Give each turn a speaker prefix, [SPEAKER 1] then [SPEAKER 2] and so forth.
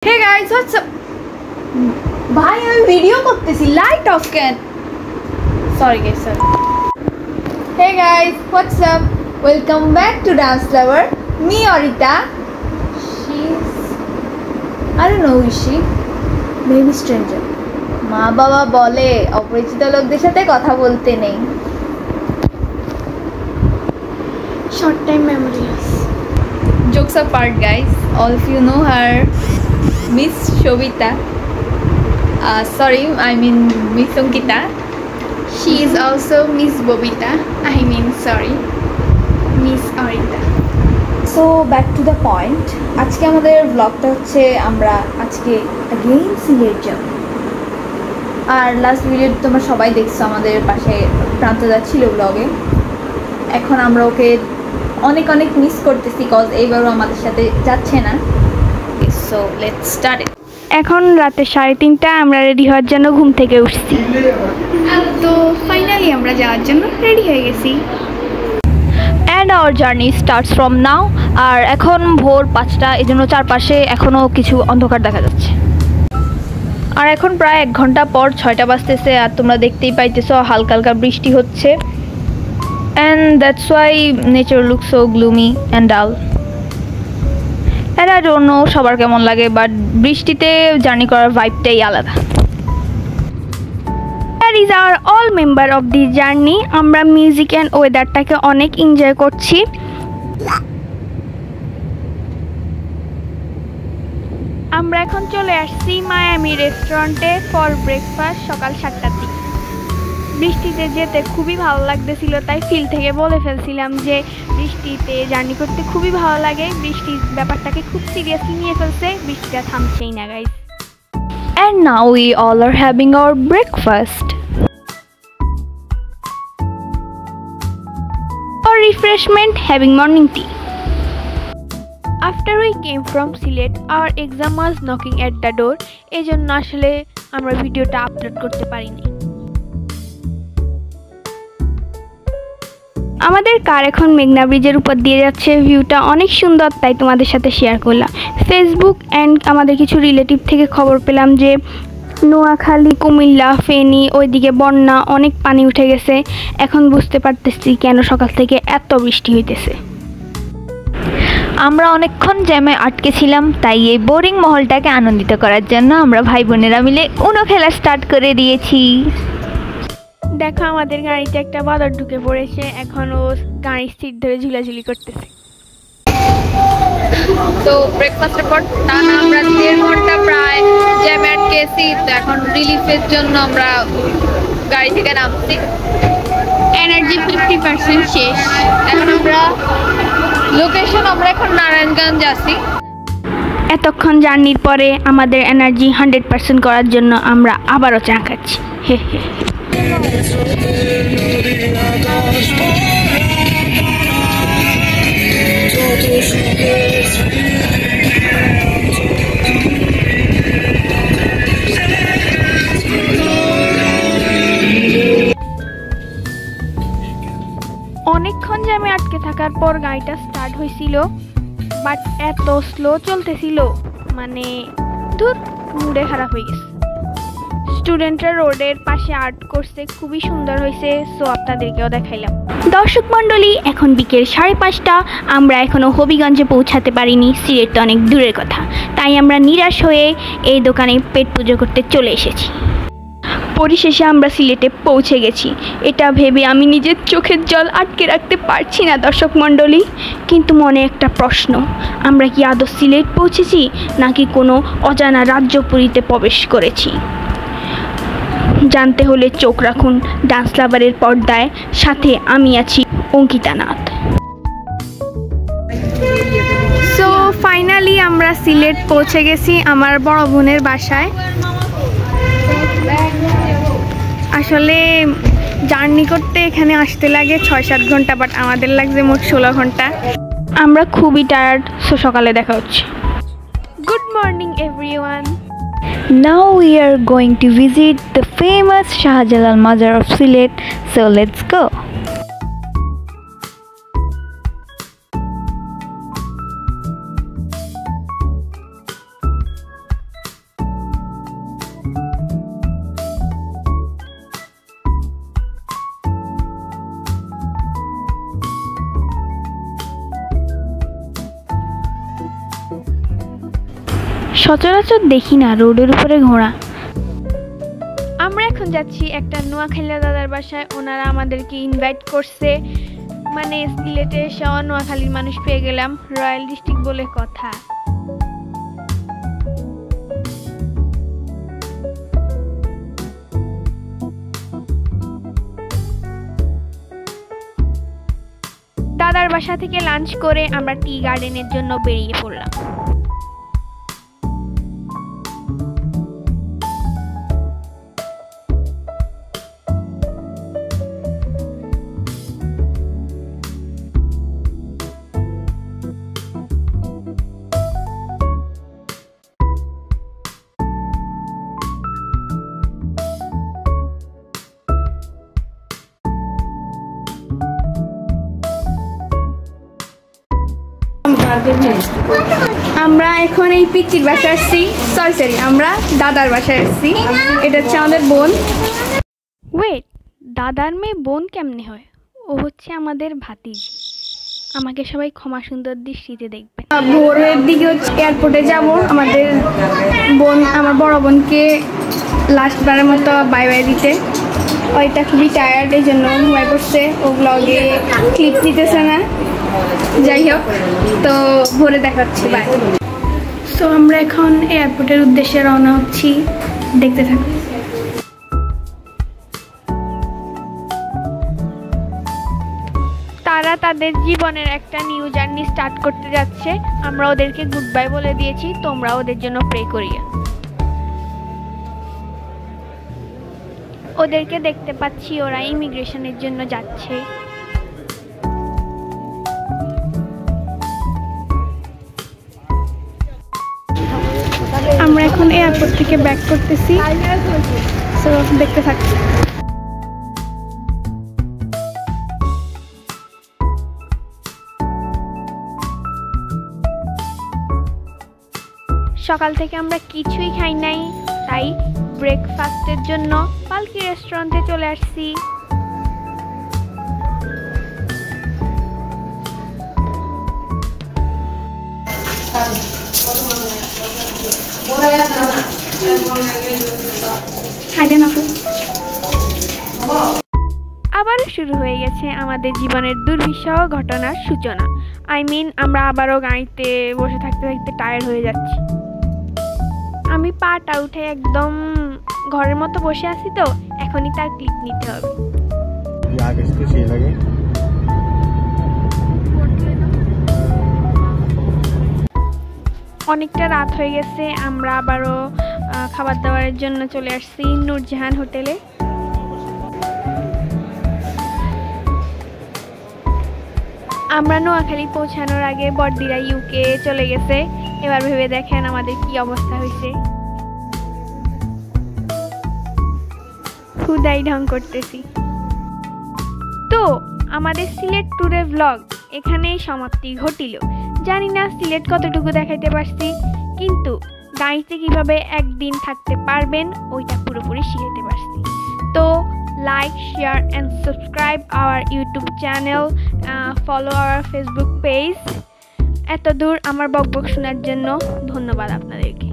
[SPEAKER 1] Hey guys, what's up? भाई मैं video करतेছি light off can sorry guys sorry Hey guys, what's up? Welcome back to Dance Lover. Me Orita. She's I don't know who is she? Maybe stranger. মা বাবা বলে অপরিচিত লোকদের সাথে কথা বলতে নেই.
[SPEAKER 2] Short time memory loss.
[SPEAKER 1] Jokes apart guys, all of you know her, Miss Shobita. Sorry, I mean Miss Ankita.
[SPEAKER 2] She is also Miss Bobita. Sorry, Miss Orita.
[SPEAKER 1] So back to the point. আজকে আমাদের ব্লগটা হচ্ছে আমরা আজকে again Sylhet যাব। আর last video তোমরা সবাই দেখছো আমাদের পাশে প্রান্তদা ছিল ব্লগে। এখন আমরা ওকে অনেক অনেক মিস করতেছি কজ এইবারও আমাদের সাথে যাচ্ছে না। So let's start it.
[SPEAKER 2] এখন রাতে 3:30 আমরা রেডি হওয়ার জন্য ঘুম থেকে উঠছি। তো ফাইনালি আমরা যাওয়ার জন্য রেডি হয়ে গেছি।
[SPEAKER 3] And our journey starts from now. আর এখন ভোর 5টা, এজন্য চারপাশে এখনো কিছু অন্ধকার দেখা যাচ্ছে। আর এখন প্রায় 1 ঘন্টা পর 6টা বাজতেছে, আর তোমরা দেখতেই পাইতেছো হালকা হালকা বৃষ্টি হচ্ছে। And that's why nature looks so gloomy and dull. And I don't know সবার কেমন লাগে, বাট বৃষ্টিতে জার্নি করার ভাইবটাই আলাদা।
[SPEAKER 2] That is our all member of the journey. আমরা মিউজিক এন্ড ওয়েদারটাকে অনেক এনজয় করছি। আমরা এখন চলে আসছি মায়ামি রেস্টুরেন্টে ফর ব্রেকফাস্ট সকাল 7টার দিকে। বৃষ্টিতে যেতে খুবই ভালো লাগতেছিল, তাই ফিল থেকে বলে ফেলছিলাম যে বৃষ্টিতে জার্নি করতে খুবই ভালো লাগে। বৃষ্টির ব্যাপারটাকে খুব সিরিয়াসলি নিয়ে ফেলছে, বৃষ্টিটা থামছেই না guys.
[SPEAKER 3] And now we all are having our breakfast.
[SPEAKER 2] For refreshment, having morning tea. After we came from Silet, our exam was knocking at the door. এজন্য আসলে আমরা ভিডিওটা আপলোড করতে পারিনি। আমাদের কার এখন মেঘনা ব্রিজের উপর দিয়ে যাচ্ছে, ভিউটা অনেক সুন্দর, তাই তোমাদের সাথে শেয়ার করলাম। ফেসবুক অ্যান্ড আমাদের কিছু রিলেটিভ থেকে খবর পেলাম যে নোয়াখালী, কুমিল্লা, ফেনী ওইদিকে বন্যা, অনেক পানি উঠে গেছে। এখন বুঝতে পারতেছি কেন সকাল থেকে এত বৃষ্টি হইতেছে।
[SPEAKER 3] আমরা অনেকক্ষণ জ্যামে আটকে ছিলাম, তাই এই বোরিং মহলটাকে আনন্দিত করার জন্য আমরা ভাই বোনেরা মিলে উনো খেলা স্টার্ট করে দিয়েছি।
[SPEAKER 2] দেখো আমাদের গাড়িতে একটা বাদর ঢুকে পড়েছে, এখন ও গাড়ির সিট ধরে ঝুলাঝুলি করতেছে।
[SPEAKER 1] তো ব্রেকফাস্টের পর টানা আমরা 1.5 ঘন্টা প্রায় জ্যামে আটকেছি। তো এখন রিলিফের জন্য আমরা গাড়ি থেকে নামছি।
[SPEAKER 2] এনার্জি 50% শেষ।
[SPEAKER 1] এখন আমরা আমরা এখন নারায়ণগঞ্জ আছি।
[SPEAKER 2] এতক্ষণ জার্নির পরে আমাদের এনার্জি 100% করার জন্য আমরা আবারও চা খাচ্ছি। হে হে অনেকক্ষণ জ্যামে আটকে থাকার পর গাড়িটা স্টার্ট হয়েছিল, বাট এত স্লো চলতেছিল মানে ধুর, মুডে খারাপ হয়ে গেছে। স্টুডেন্টরা রোডের পাশে আর্ট করছে, খুবই সুন্দর হয়েছে। সো আপনাদেরকেও দেখাইলাম। দর্শক মণ্ডলী, এখন বিকেল 5:30। আমরা এখনও হবিগঞ্জে পৌঁছাতে পারিনি, সিলেট তো অনেক দূরের কথা। তাই আমরা নিরাশ হয়ে এই দোকানে পেট পুজো করতে চলে এসেছি। পরিশেষে আমরা সিলেটে পৌঁছে গেছি। এটা ভেবে আমি নিজের চোখের জল আটকে রাখতে পারছি না দর্শক মণ্ডলী। কিন্তু মনে একটা প্রশ্ন, আমরা কি আদৌ সিলেট পৌঁছেছি নাকি কোনো অজানা রাজ্যপুরীতে প্রবেশ করেছি? জানতে হলে চোখ রাখুন ডান্স লাভারের পর্দায়। সাথে আমি আছি অঙ্কিতা নাথ। সো ফাইনালি আমরা সিলেট পৌঁছে গেছি আমার বড় বোনের বাসায়। আসলে জার্নি করতে এখানে আসতে লাগে 6-7 ঘন্টা, বাট আমাদের লাগছে মোট 16 ঘন্টা। আমরা খুবই টায়ার্ড, সো সকালে দেখা হচ্ছে। Good morning everyone.
[SPEAKER 3] Now we are going to visit the famous Shahjalal Mazar of Silet, so let's go.
[SPEAKER 2] সচরাচর দেখি না রোডের উপরে ঘোড়া। আমরা এখন যাচ্ছি একটা নোয়াখালী দাদার বাসায়। ওনারা আমাদেরকে ইনভাইট করছে, মানে সিলেটে এসে নোয়াখালীর মানুষ পেয়ে গেলাম, রয়্যাল ডিস্ট্রিক্ট বলে কথা। দাদার বাসা থেকে লাঞ্চ করে আমরা টি গার্ডেনের জন্য বেরিয়ে পড়লাম।
[SPEAKER 1] আমরা এখন এই পিচির বাসায় আসছি, সরি আমরা দাদার বাসায় আসছি। এটা হচ্ছে আমাদের বোন।
[SPEAKER 2] ওয়েট, দাদার মেয়ে বোন কেমনে হয়? ও হচ্ছে আমাদের ভাতিজি। আমাকে সবাই ক্ষমা সুন্দর দৃষ্টিতে দেখবেন।
[SPEAKER 1] ভোরের দিকে হচ্ছে এয়ারপোর্টে যাব আমাদের বোন, আমার বড় বোনকে লাস্টবারের মতো বাই বাই দিতে। ওইটা খুবই টায়ার্ড, এই জন্য ঘুমাই পড়ছে, ও ব্লগে ক্লিপ নিতেছে না। যাই হোক, তো ভোরে দেখা হচ্ছে, বাই। সো আমরা এখন এয়ারপোর্টের উদ্দেশ্যে রওনা হচ্ছি, দেখতে থাকুন।
[SPEAKER 2] তারা তাদের জীবনের একটা নিউ জার্নি স্টার্ট করতে যাচ্ছে। আমরা ওদেরকে গুড বাই বলে দিয়েছি, তোমরা ওদের জন্য প্রে করিয়া। ওদেরকে দেখতে পাচ্ছি ওরা ইমিগ্রেশনের জন্য যাচ্ছে।
[SPEAKER 1] আমরা এখন এয়ারপোর্ট থেকে ব্যাক করতেছি, সো দেখতে থাকছি।
[SPEAKER 2] সকাল থেকে আমরা কিছুই খাই নাই, তাই ব্রেকফাস্টের জন্য পালকি রেস্টুরেন্টে চলে আসছি। আবারও শুরু হয়ে গেছে আমাদের জীবনের দুর্বিষহ ঘটনার সূচনা। আমরা আবারও গাড়িতে বসে থাকতে থাকতে টায়ার্ড হয়ে যাচ্ছি। আমি পাটা উঠে একদম ঘরের মতো বসে আছি, তো এখনই তার ক্লিপ নিতে হবে। অনেকটা রাত হয়ে গেছে, আমরা আবারও খাবার দাবারের জন্য চলে আসছি নূরজাহান হোটেলে। আমরা নোয়াখালী পৌঁছানোর আগে বড়দিরা ইউকে চলে গেছে। এবার ভেবে দেখেন আমাদের কি অবস্থা হয়েছে। খুদাই ঢং করতেছি। তো আমাদের সিলেট ট্যুরের ব্লগ এখানেই সমাপ্তি ঘটিল। জানি না সিলেট কতটুকু দেখাইতে পারছি, কিন্তু গাড়িতে কিভাবে একদিন থাকতে পারবেন ওইটা পুরোপুরি শিখাইতে পারছি। তো like, share and subscribe our YouTube channel, follow our Facebook page। এত দূর আমার বকবক শোনার জন্য ধন্যবাদ আপনাদেরকে।